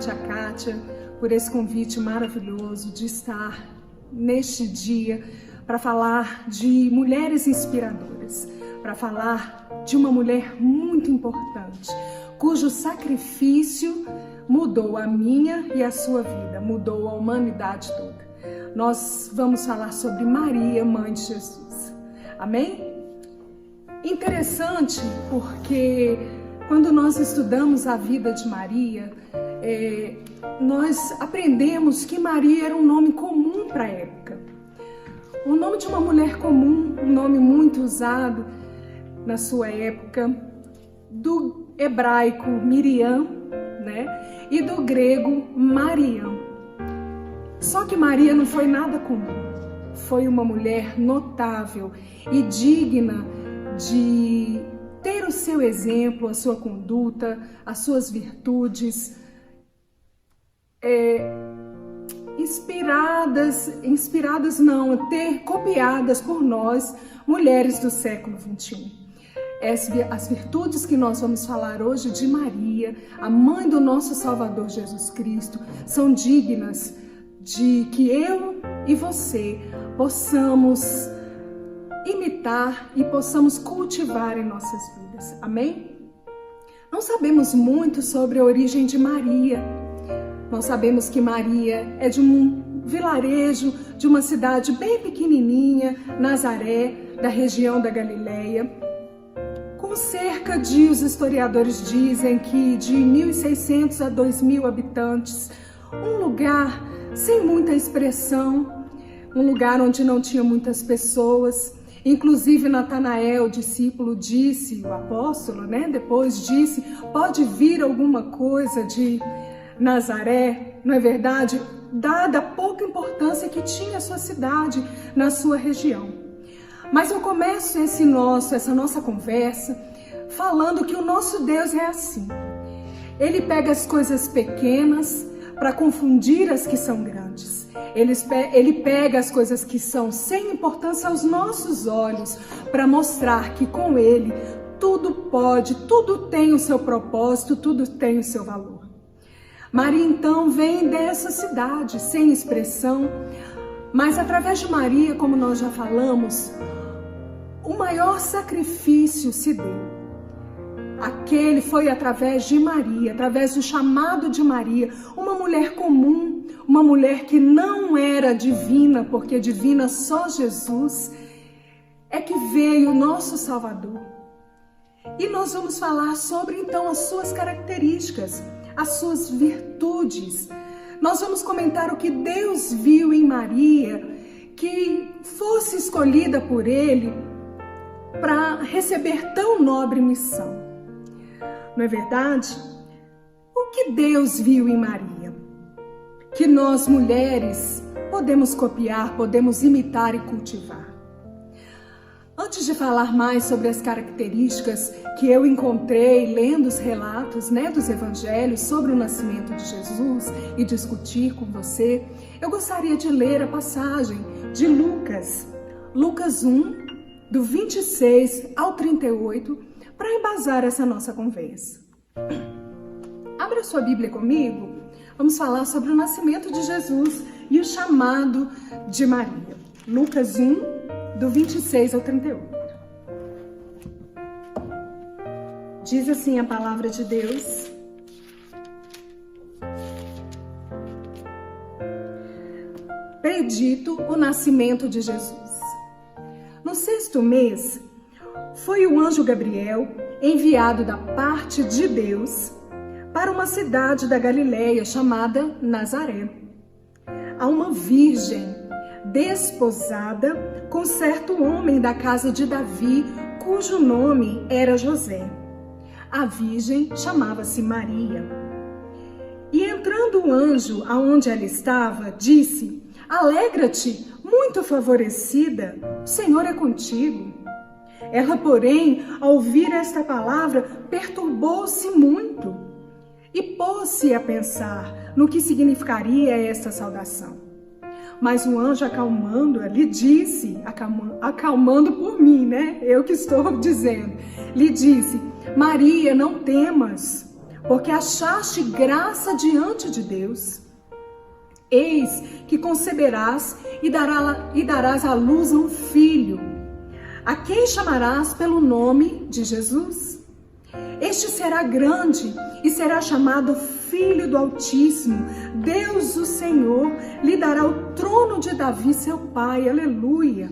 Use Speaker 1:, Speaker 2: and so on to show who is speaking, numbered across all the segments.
Speaker 1: tia Kátia, por esse convite maravilhoso de estar neste dia para falar de mulheres inspiradoras, para falar de uma mulher muito importante, cujo sacrifício mudou a minha e a sua vida, mudou a humanidade toda. Nós vamos falar sobre Maria, mãe de Jesus. Amém? Interessante porque quando nós estudamos a vida de Maria, nós aprendemos que Maria era um nome comum para a época. O nome de uma mulher comum, um nome muito usado na sua época, do hebraico Miriam, né? E do grego Mariam. Só que Maria não foi nada comum. Foi uma mulher notável e digna de ter o seu exemplo, a sua conduta, as suas virtudes, copiadas por nós, mulheres do século XXI. As virtudes que nós vamos falar hoje de Maria, a mãe do nosso Salvador Jesus Cristo, são dignas de que eu e você possamos imitar e possamos cultivar em nossas vidas. Amém? Não sabemos muito sobre a origem de Maria. Nós sabemos que Maria é de um vilarejo, de uma cidade bem pequenininha, Nazaré, da região da Galileia, com cerca de, os historiadores dizem que de 1.600 a 2.000 habitantes, um lugar sem muita expressão, um lugar onde não tinha muitas pessoas. Inclusive Natanael, o discípulo, disse, o apóstolo, né? Depois disse, pode vir alguma coisa de Nazaré, não é verdade? Dada a pouca importância que tinha a sua cidade na sua região. Mas eu começo essa nossa conversa falando que o nosso Deus é assim. Ele pega as coisas pequenas para confundir as que são grandes. Ele pega as coisas que são sem importância aos nossos olhos para mostrar que com Ele tudo pode, tudo tem o seu propósito, tudo tem o seu valor. Maria então vem dessa cidade sem expressão, mas através de Maria, como nós já falamos, o maior sacrifício se deu. Aquele foi através de Maria, através do chamado de Maria, uma mulher comum, uma mulher que não era divina, porque divina só Jesus, é que veio o nosso Salvador. E nós vamos falar sobre então as suas características, as suas virtudes. Nós vamos comentar o que Deus viu em Maria, que fosse escolhida por Ele para receber tão nobre missão. Não é verdade? O que Deus viu em Maria? Que nós, mulheres, podemos copiar, podemos imitar e cultivar. Antes de falar mais sobre as características que eu encontrei lendo os relatos, dos evangelhos sobre o nascimento de Jesus e discutir com você, eu gostaria de ler a passagem de Lucas 1, do 26 ao 38, para embasar essa nossa conversa. Abra sua Bíblia comigo, vamos falar sobre o nascimento de Jesus e o chamado de Maria. Lucas 1, do 26 ao 38. Diz assim a palavra de Deus. Predito o nascimento de Jesus. No 6º mês, foi o anjo Gabriel enviado da parte de Deus para uma cidade da Galileia chamada Nazaré, a uma virgem desposada com certo homem da casa de Davi, cujo nome era José. A virgem chamava-se Maria. E entrando o anjo aonde ela estava, disse: Alegra-te, muito favorecida, o Senhor é contigo. Ela, porém, ao ouvir esta palavra, perturbou-se muito e pôs-se a pensar no que significaria esta saudação. Mas o anjo, acalmando-a, lhe disse, acalmando por mim, Eu que estou dizendo, lhe disse: Maria, não temas, porque achaste graça diante de Deus. Eis que conceberás e darás à luz a um filho, a quem chamarás pelo nome de Jesus. Este será grande e será chamado Filho do Altíssimo. Deus, o Senhor, lhe dará o trono de Davi, seu pai. Aleluia.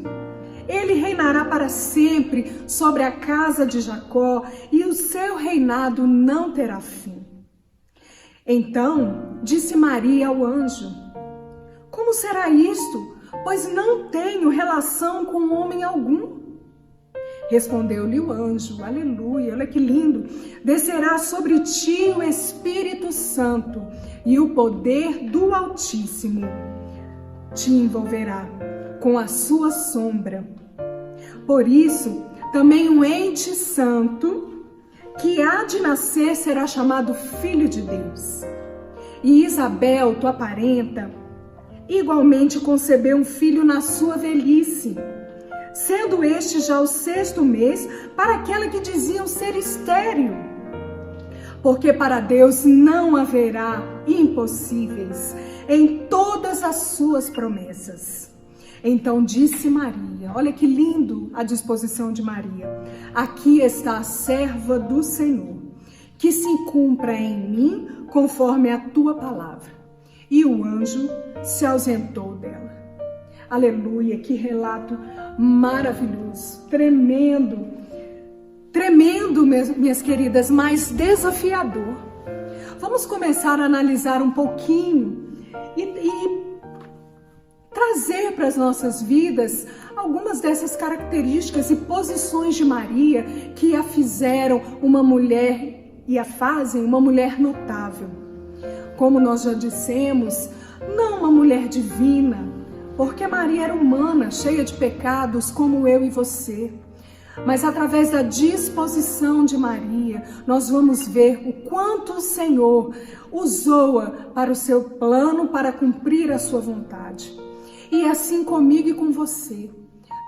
Speaker 1: Ele reinará para sempre sobre a casa de Jacó, e o seu reinado não terá fim. Então disse Maria ao anjo: como será isto? Pois não tenho relação com homem algum. Respondeu-lhe o anjo: aleluia, olha que lindo. Descerá sobre ti o Espírito Santo, e o poder do Altíssimo te envolverá com a sua sombra. Por isso, também o ente santo que há de nascer será chamado Filho de Deus. E Isabel, tua parenta, igualmente concebeu um filho na sua velhice, sendo este já o 6º mês para aquela que diziam ser estéril. Porque para Deus não haverá impossíveis em todas as suas promessas. Então disse Maria, olha que lindo a disposição de Maria: aqui está a serva do Senhor, que se cumpra em mim conforme a tua palavra. E o anjo se ausentou dela. Aleluia, que relato maravilhoso, tremendo, tremendo, minhas queridas, mas desafiador. Vamos começar a analisar um pouquinho e trazer para as nossas vidas algumas dessas características e posições de Maria que a fizeram uma mulher e a fazem uma mulher notável. Como nós já dissemos, não uma mulher divina, porque Maria era humana, cheia de pecados como eu e você. Mas através da disposição de Maria, nós vamos ver o quanto o Senhor usou-a para o seu plano, para cumprir a sua vontade. E assim comigo e com você,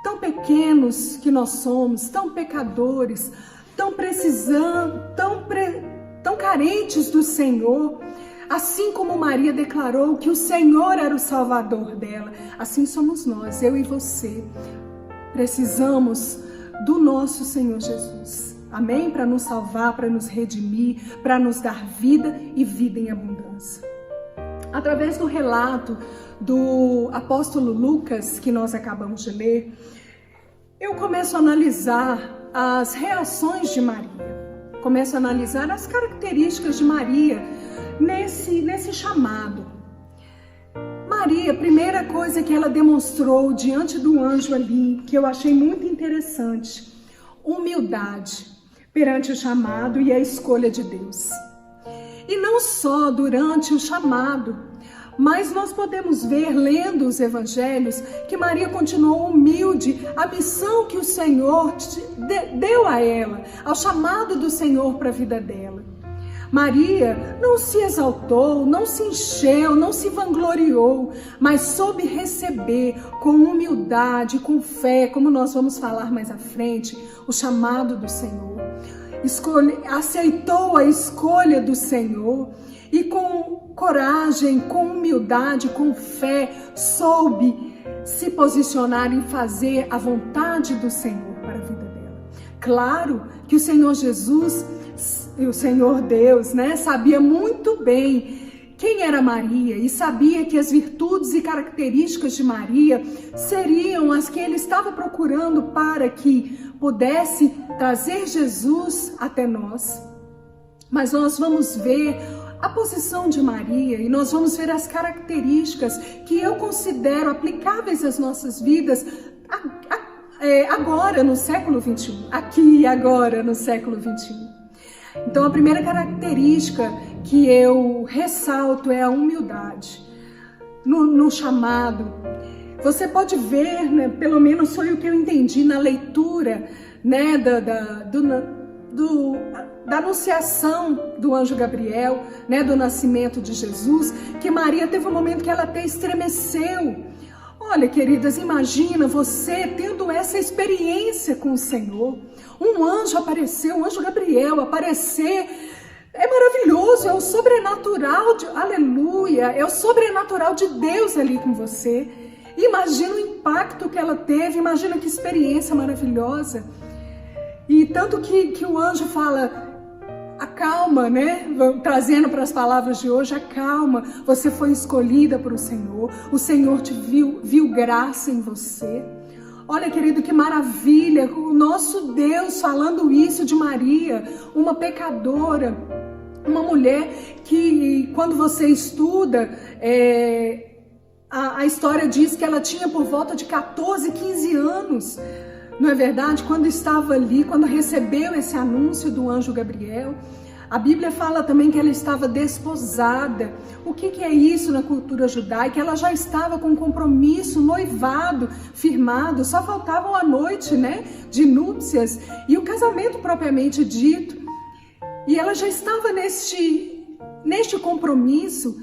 Speaker 1: tão pequenos que nós somos, tão pecadores, tão precisando, tão carentes do Senhor, assim como Maria declarou que o Senhor era o Salvador dela, assim somos nós, eu e você. Precisamos do nosso Senhor Jesus, amém? Para nos salvar, para nos redimir, para nos dar vida e vida em abundância. Através do relato do apóstolo Lucas, que nós acabamos de ler, eu começo a analisar as reações de Maria, começo a analisar as características de Maria nesse chamado. Maria, a primeira coisa que ela demonstrou diante do anjo ali, que eu achei muito interessante: humildade perante o chamado e a escolha de Deus. E não só durante o chamado, mas nós podemos ver, lendo os evangelhos, que Maria continuou humilde à missão que o Senhor deu a ela, ao chamado do Senhor para a vida dela. Maria não se exaltou, não se encheu, não se vangloriou, mas soube receber com humildade, com fé, como nós vamos falar mais à frente, o chamado do Senhor. Aceitou a escolha do Senhor e com coragem, com humildade, com fé, soube se posicionar em fazer a vontade do Senhor para a vida dela. Claro que o Senhor Jesus e o Senhor Deus, sabia muito bem quem era Maria e sabia que as virtudes e características de Maria seriam as que ele estava procurando para que pudesse trazer Jesus até nós. Mas nós vamos ver a posição de Maria e nós vamos ver as características que eu considero aplicáveis às nossas vidas agora no século XXI, aqui e agora no século XXI. Então a primeira característica que eu ressalto é a humildade no chamado. Você pode ver, pelo menos foi o que eu entendi na leitura da anunciação do anjo Gabriel, do nascimento de Jesus, que Maria teve um momento que ela até estremeceu. Olha, queridas, imagina você tendo essa experiência com o Senhor. Um anjo apareceu, um anjo Gabriel aparecer É maravilhoso, é o sobrenatural, aleluia, é o sobrenatural de Deus ali com você. Imagina o impacto que ela teve, imagina que experiência maravilhosa. E tanto que o anjo fala, acalma, né? Trazendo para as palavras de hoje, acalma, você foi escolhida por o Senhor te viu graça em você. Olha, querido, que maravilha, o nosso Deus falando isso de Maria, uma pecadora, uma mulher que, quando você estuda, a história diz que ela tinha por volta de 14, 15 anos, não é verdade? Quando estava ali, quando recebeu esse anúncio do anjo Gabriel, a Bíblia fala também que ela estava desposada. O que é isso na cultura judaica? Ela já estava com um compromisso, noivado, firmado, só faltava a noite, né, de núpcias e o casamento propriamente dito. E ela já estava neste compromisso.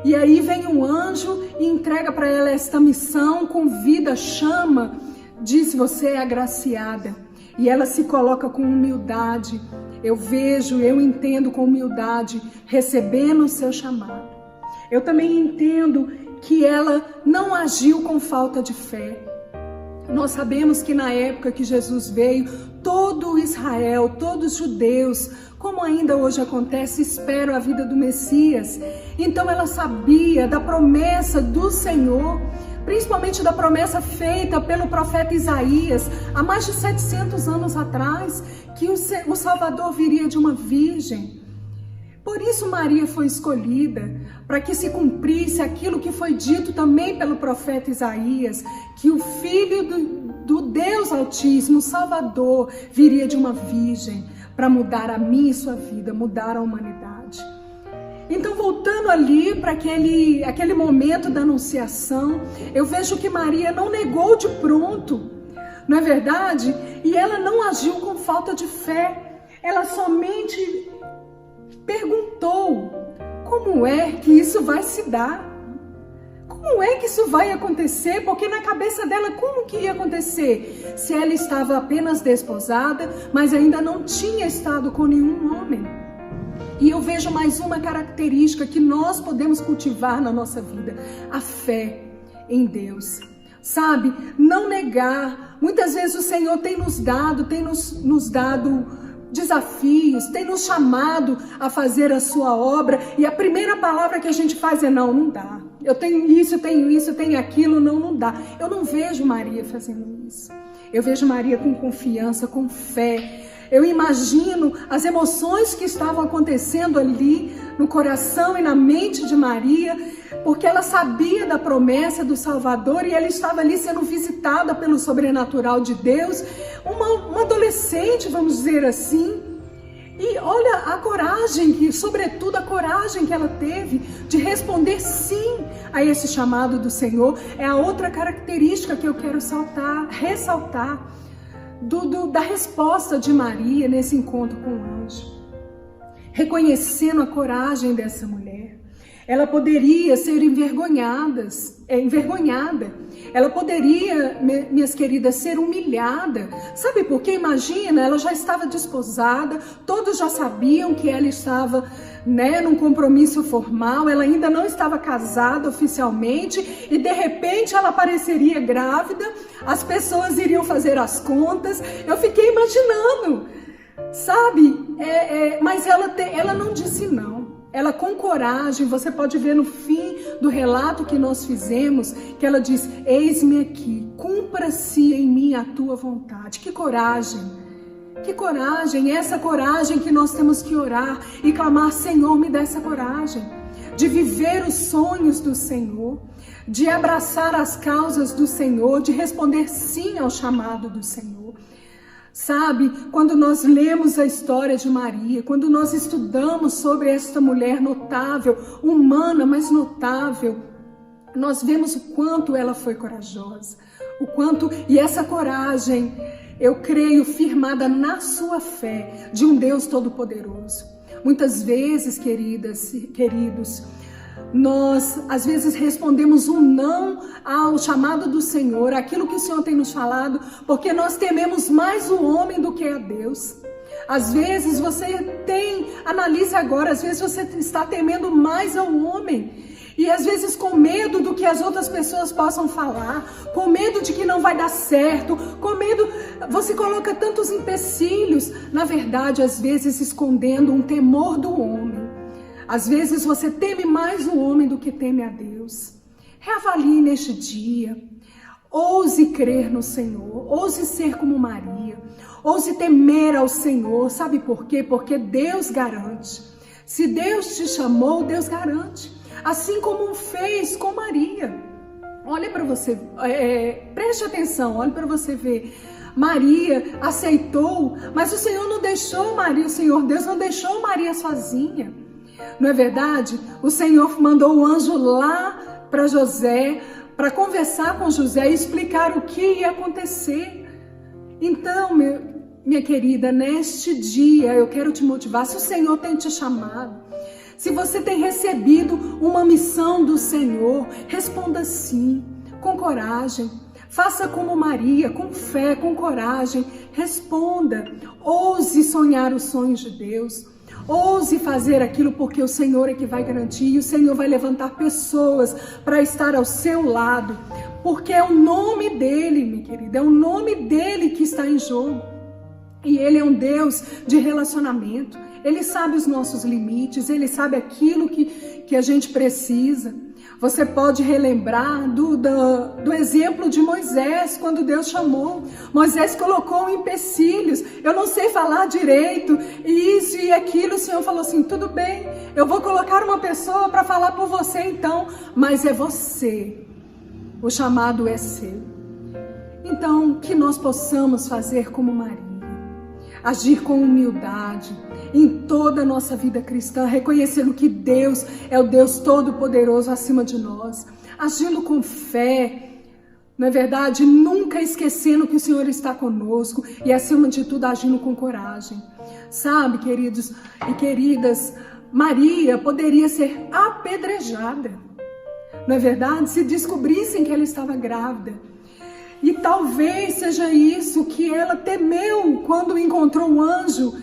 Speaker 1: E aí vem um anjo e entrega para ela esta missão, convida, chama, diz: você é agraciada. E ela se coloca com humildade. Eu entendo com humildade, recebendo o seu chamado. Eu também entendo que ela não agiu com falta de fé. Nós sabemos que na época que Jesus veio, todo Israel, todos os judeus, como ainda hoje acontece, esperam a vida do Messias. Então ela sabia da promessa do Senhor, principalmente da promessa feita pelo profeta Isaías, há mais de 700 anos atrás, que o Salvador viria de uma virgem. Por isso Maria foi escolhida, para que se cumprisse aquilo que foi dito também pelo profeta Isaías, que o Filho do Deus Altíssimo, o Salvador, viria de uma virgem, para mudar a minha e sua vida, mudar a humanidade. Então, voltando ali para aquele momento da anunciação, eu vejo que Maria não negou de pronto, não é verdade? E ela não agiu com falta de fé, ela somente perguntou: como é que isso vai se dar? Como é que isso vai acontecer? Porque na cabeça dela, como que ia acontecer? Se ela estava apenas desposada, mas ainda não tinha estado com nenhum homem. E eu vejo mais uma característica que nós podemos cultivar na nossa vida: a fé em Deus. Sabe, não negar. Muitas vezes o Senhor tem nos dado desafios, tem nos chamado a fazer a sua obra, e a primeira palavra que a gente faz é: não dá. Eu tenho isso, tenho aquilo, não dá. Eu não vejo Maria fazendo isso. Eu vejo Maria com confiança, com fé. Eu imagino as emoções que estavam acontecendo ali no coração e na mente de Maria, porque ela sabia da promessa do Salvador e ela estava ali sendo visitada pelo sobrenatural de Deus, uma adolescente, vamos dizer assim. E olha a coragem, sobretudo a coragem que ela teve de responder sim a esse chamado do Senhor. É a outra característica que eu quero ressaltar da resposta de Maria nesse encontro com o anjo. Reconhecendo a coragem dessa mulher. Ela poderia ser envergonhada. Ela poderia, minhas queridas, ser humilhada. Sabe por quê? Imagina, ela já estava desposada, todos já sabiam que ela estava, num compromisso formal, ela ainda não estava casada oficialmente, e de repente ela apareceria grávida, as pessoas iriam fazer as contas. Eu fiquei imaginando, sabe? Mas ela não disse não. Ela com coragem, você pode ver no fim do relato que nós fizemos, que ela diz: eis-me aqui, cumpra-se em mim a tua vontade. Que coragem! Que coragem! Essa coragem que nós temos que orar e clamar: Senhor, me dá essa coragem de viver os sonhos do Senhor, de abraçar as causas do Senhor, de responder sim ao chamado do Senhor. Sabe, quando nós lemos a história de Maria, quando nós estudamos sobre esta mulher notável, humana, mas notável, nós vemos o quanto ela foi corajosa, e essa coragem, eu creio, firmada na sua fé de um Deus Todo-Poderoso. Muitas vezes, queridos, nós às vezes respondemos um não ao chamado do Senhor, aquilo que o Senhor tem nos falado, porque nós tememos mais o homem do que a Deus. Às vezes analise agora, às vezes você está temendo mais ao homem. E às vezes com medo do que as outras pessoas possam falar, com medo de que não vai dar certo, com medo, você coloca tantos empecilhos, na verdade, às vezes escondendo um temor do homem. Às vezes você teme mais o homem do que teme a Deus. Reavalie neste dia, ouse crer no Senhor, ouse ser como Maria, ouse temer ao Senhor, sabe por quê? Porque Deus garante. Se Deus te chamou, Deus garante. Assim como fez com Maria. Olha para você, preste atenção, olha para você ver. Maria aceitou, mas o Senhor não deixou Maria, o Senhor Deus não deixou Maria sozinha. Não é verdade? O Senhor mandou o anjo lá para José, para conversar com José e explicar o que ia acontecer. Então, minha querida, neste dia eu quero te motivar. Se o Senhor tem te chamado, se você tem recebido uma missão do Senhor, responda sim, com coragem. Faça como Maria, com fé, com coragem. Responda. Ouse sonhar os sonhos de Deus. Ouse fazer aquilo porque o Senhor é que vai garantir. E o Senhor vai levantar pessoas para estar ao seu lado. Porque é o nome dEle, minha querida. É o nome dEle que está em jogo. E Ele é um Deus de relacionamento. Ele sabe os nossos limites, Ele sabe aquilo que a gente precisa. Você pode relembrar do exemplo de Moisés, quando Deus chamou. Moisés colocou empecilhos. Eu não sei falar direito, isso e aquilo. O Senhor falou assim, tudo bem, eu vou colocar uma pessoa para falar por você então. Mas é você, o chamado é seu. Então, que nós possamos fazer como Maria. Agir com humildade em toda a nossa vida cristã, reconhecendo que Deus é o Deus Todo-Poderoso acima de nós, agindo com fé, não é verdade? Nunca esquecendo que o Senhor está conosco e, acima de tudo, agindo com coragem. Sabe, queridos e queridas, Maria poderia ser apedrejada, não é verdade? Se descobrissem que ela estava grávida. E talvez seja isso que ela temeu quando encontrou o anjo.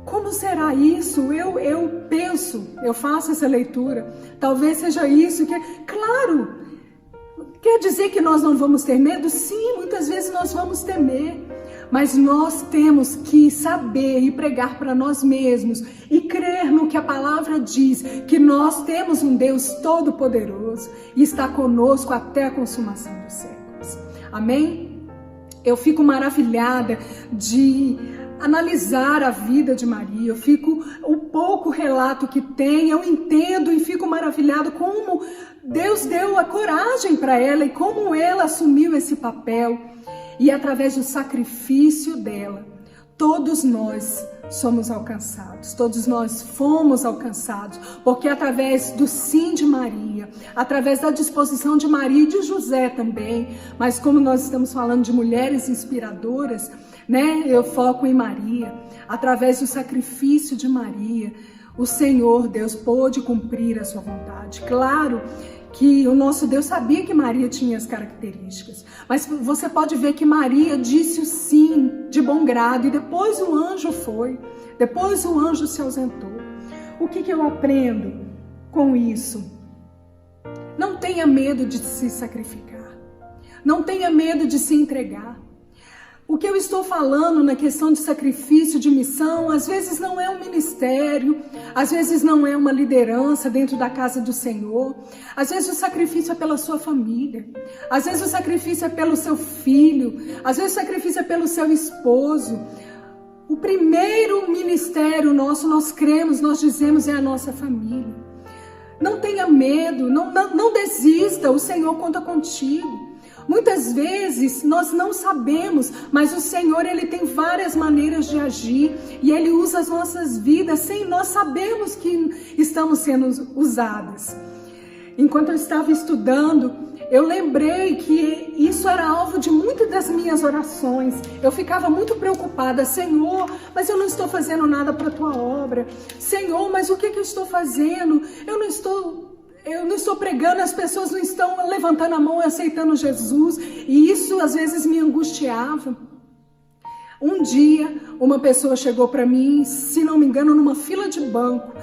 Speaker 1: Como será isso? Eu penso, eu faço essa leitura. Talvez seja isso que... Claro, quer dizer que nós não vamos ter medo? Sim, muitas vezes nós vamos temer. Mas nós temos que saber e pregar para nós mesmos e crer no que a palavra diz, que nós temos um Deus Todo-Poderoso e está conosco até a consumação dos séculos. Amém? Eu fico maravilhada de analisar a vida de Maria. Eu fico, o pouco relato que tem, eu entendo e fico maravilhada como Deus deu a coragem para ela e como ela assumiu esse papel. E através do sacrifício dela, todos nós somos alcançados, todos nós fomos alcançados, porque através do sim de Maria, através da disposição de Maria e de José também, mas como nós estamos falando de mulheres inspiradoras, né? Eu foco em Maria, através do sacrifício de Maria, o Senhor Deus pôde cumprir a sua vontade. Claro que o nosso Deus sabia que Maria tinha as características, mas você pode ver que Maria disse o sim de bom grado e depois o anjo foi, depois o anjo se ausentou. O que eu aprendo com isso? Não tenha medo de se sacrificar, não tenha medo de se entregar. O que eu estou falando na questão de sacrifício, de missão, às vezes não é um ministério, às vezes não é uma liderança dentro da casa do Senhor, às vezes o sacrifício é pela sua família, às vezes o sacrifício é pelo seu filho, às vezes o sacrifício é pelo seu esposo. O primeiro ministério nosso, nós cremos, nós dizemos, é a nossa família. Não tenha medo, não desista, o Senhor conta contigo. Muitas vezes nós não sabemos, mas o Senhor, Ele tem várias maneiras de agir e Ele usa as nossas vidas sem nós sabermos que estamos sendo usadas. Enquanto eu estava estudando, eu lembrei que isso era alvo de muitas das minhas orações. Eu ficava muito preocupada, Senhor, mas eu não estou fazendo nada para a Tua obra. Senhor, mas o que eu estou fazendo? Eu não estou pregando, as pessoas não estão levantando a mão e aceitando Jesus. E isso às vezes me angustiava. Um dia, uma pessoa chegou para mim, se não me engano, numa fila de banco,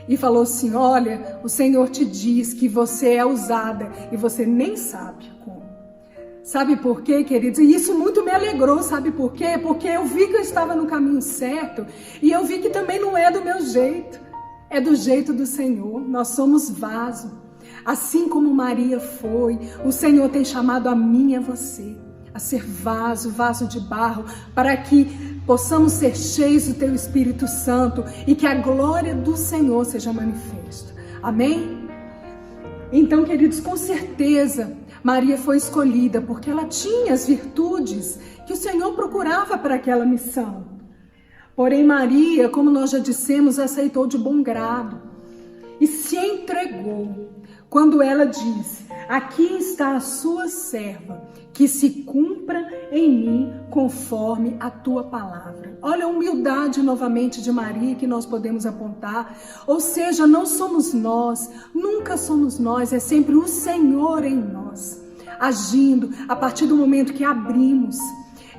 Speaker 1: e falou assim: olha, o Senhor te diz que você é usada e você nem sabe como. Sabe por quê, queridos? E isso muito me alegrou, sabe por quê? Porque eu vi que eu estava no caminho certo e eu vi que também não é do meu jeito, é do jeito do Senhor. Nós somos vaso. Assim como Maria foi, o Senhor tem chamado a mim e a você a ser vaso, vaso de barro, para que possamos ser cheios do Teu Espírito Santo e que a glória do Senhor seja manifesta. Amém? Então, queridos, com certeza, Maria foi escolhida porque ela tinha as virtudes que o Senhor procurava para aquela missão. Porém, Maria, como nós já dissemos, aceitou de bom grado e se entregou quando ela disse: aqui está a sua serva, que se cumpra em mim conforme a tua palavra. Olha a humildade novamente de Maria que nós podemos apontar. Ou seja, não somos nós, nunca somos nós, é sempre o Senhor em nós, agindo a partir do momento que abrimos.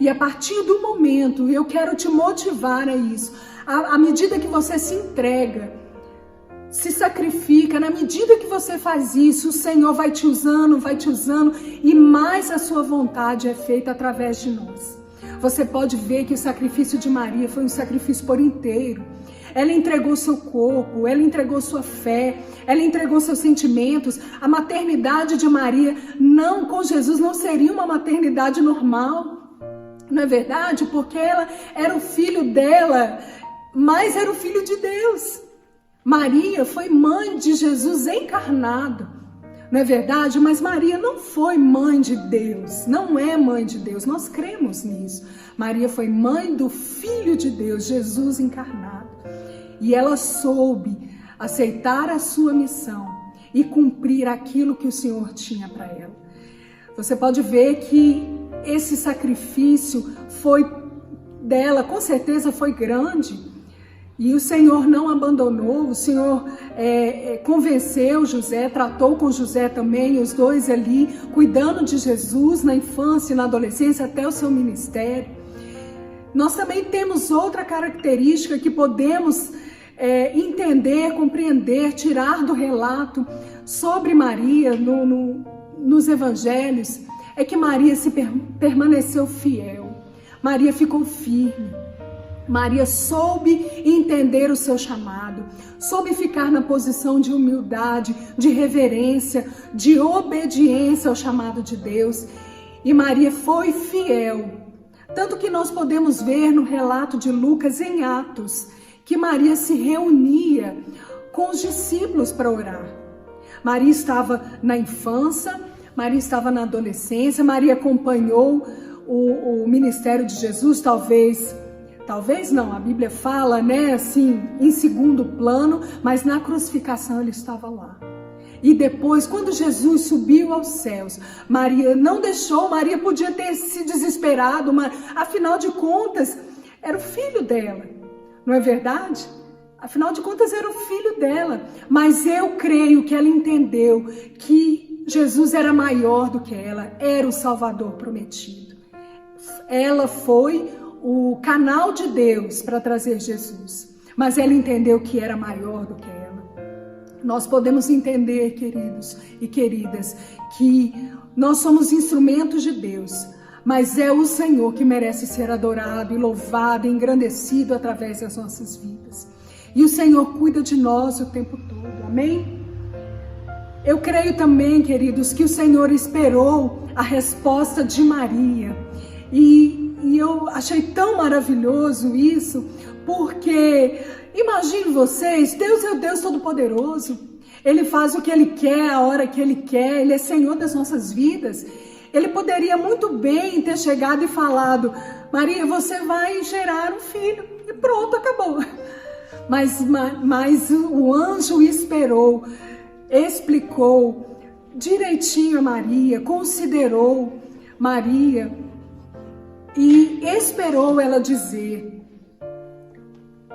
Speaker 1: E a partir do momento, eu quero te motivar a isso, à medida que você se entrega, se sacrifica, na medida que você faz isso, o Senhor vai te usando e mais a sua vontade é feita através de nós. Você pode ver que o sacrifício de Maria foi um sacrifício por inteiro. Ela entregou seu corpo, ela entregou sua fé, ela entregou seus sentimentos. A maternidade de Maria com Jesus não seria uma maternidade normal, não é verdade? Porque ela era o filho dela, mas era o filho de Deus. Maria foi mãe de Jesus encarnado, não é verdade? Mas Maria não foi mãe de Deus, não é mãe de Deus, nós cremos nisso. Maria foi mãe do Filho de Deus, Jesus encarnado. E ela soube aceitar a sua missão e cumprir aquilo que o Senhor tinha para ela. Você pode ver que esse sacrifício foi dela, com certeza foi grande. E o Senhor não abandonou, o Senhor convenceu José, tratou com José também, os dois ali, cuidando de Jesus na infância e na adolescência até o seu ministério. Nós também temos outra característica que podemos entender, compreender, tirar do relato sobre Maria nos evangelhos, é que Maria permaneceu fiel, Maria ficou firme. Maria soube entender o seu chamado, soube ficar na posição de humildade, de reverência, de obediência ao chamado de Deus. E Maria foi fiel. Tanto que nós podemos ver no relato de Lucas em Atos, que Maria se reunia com os discípulos para orar. Maria estava na infância, Maria estava na adolescência, Maria acompanhou o ministério de Jesus, Talvez não, a Bíblia fala, assim, em segundo plano, mas na crucificação ele estava lá. E depois, quando Jesus subiu aos céus, Maria não deixou, Maria podia ter se desesperado, mas afinal de contas, era o filho dela, não é verdade? Afinal de contas, era o filho dela. Mas eu creio que ela entendeu que Jesus era maior do que ela, era o Salvador prometido. Ela foi o canal de Deus para trazer Jesus, mas ela entendeu que era maior do que ela. Nós podemos entender, queridos e queridas, que nós somos instrumentos de Deus, mas é o Senhor que merece ser adorado e louvado e engrandecido através das nossas vidas. E o Senhor cuida de nós o tempo todo, amém? Eu creio também, queridos, que o Senhor esperou a resposta de Maria. E eu achei tão maravilhoso isso, porque imagine vocês, Deus é o Deus Todo-Poderoso. Ele faz o que Ele quer, a hora que Ele quer, Ele é Senhor das nossas vidas. Ele poderia muito bem ter chegado e falado: Maria, você vai gerar um filho, e pronto, acabou. Mas o anjo esperou, explicou direitinho a Maria, considerou Maria, e esperou ela dizer: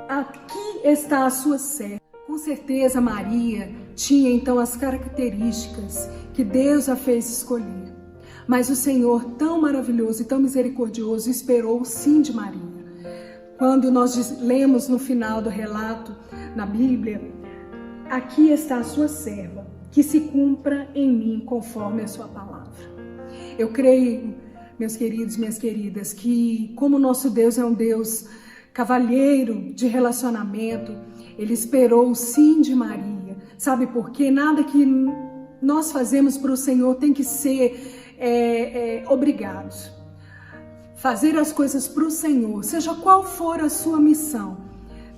Speaker 1: aqui está a sua serva. Com certeza Maria tinha então as características que Deus a fez escolher. Mas o Senhor, tão maravilhoso e tão misericordioso, esperou o sim de Maria. quando nós lemos no final do relato na Bíblia, aqui está a sua serva, que se cumpra em mim conforme a sua palavra. Eu creio, meus queridos, minhas queridas, que como nosso Deus é um Deus cavalheiro de relacionamento, Ele esperou o sim de Maria. Sabe por quê? Nada que nós fazemos para o Senhor tem que ser obrigados. Fazer as coisas para o Senhor, seja qual for a sua missão,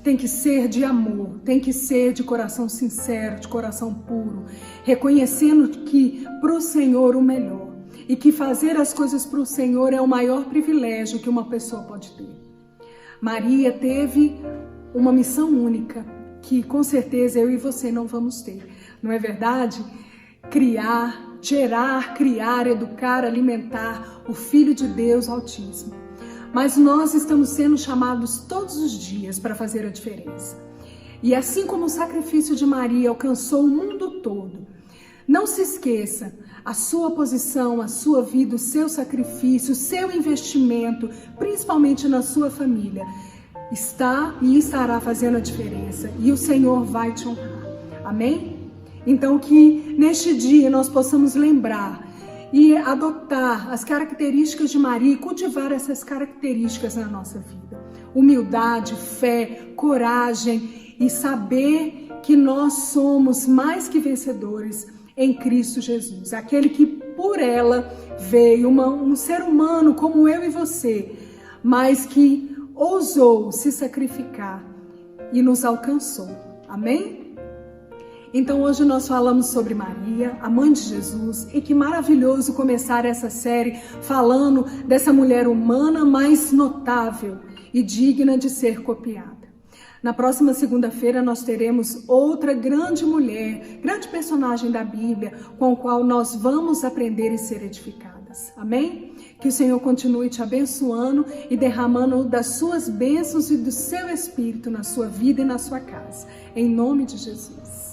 Speaker 1: tem que ser de amor, tem que ser de coração sincero, de coração puro, reconhecendo que para o Senhor o melhor e que fazer as coisas para o Senhor é o maior privilégio que uma pessoa pode ter. Maria teve uma missão única que com certeza eu e você não vamos ter, não é verdade? Criar, gerar, criar, educar, alimentar o Filho de Deus Altíssimo. Mas nós estamos sendo chamados todos os dias para fazer a diferença. E assim como o sacrifício de Maria alcançou o mundo todo, não se esqueça, a sua posição, a sua vida, o seu sacrifício, o seu investimento, principalmente na sua família, está e estará fazendo a diferença. E o Senhor vai te honrar. Amém? Então que neste dia nós possamos lembrar e adotar as características de Maria e cultivar essas características na nossa vida. Humildade, fé, coragem e saber que nós somos mais que vencedores em Cristo Jesus. Aquele que por ela veio, um ser humano como eu e você, mas que ousou se sacrificar e nos alcançou. Amém? Então hoje nós falamos sobre Maria, a mãe de Jesus, e que maravilhoso começar essa série falando dessa mulher humana, mas notável e digna de ser copiada. Na próxima segunda-feira nós teremos outra grande mulher, grande personagem da Bíblia, com a qual nós vamos aprender e ser edificadas. Amém? Que o Senhor continue te abençoando e derramando das suas bênçãos e do seu Espírito na sua vida e na sua casa. Em nome de Jesus.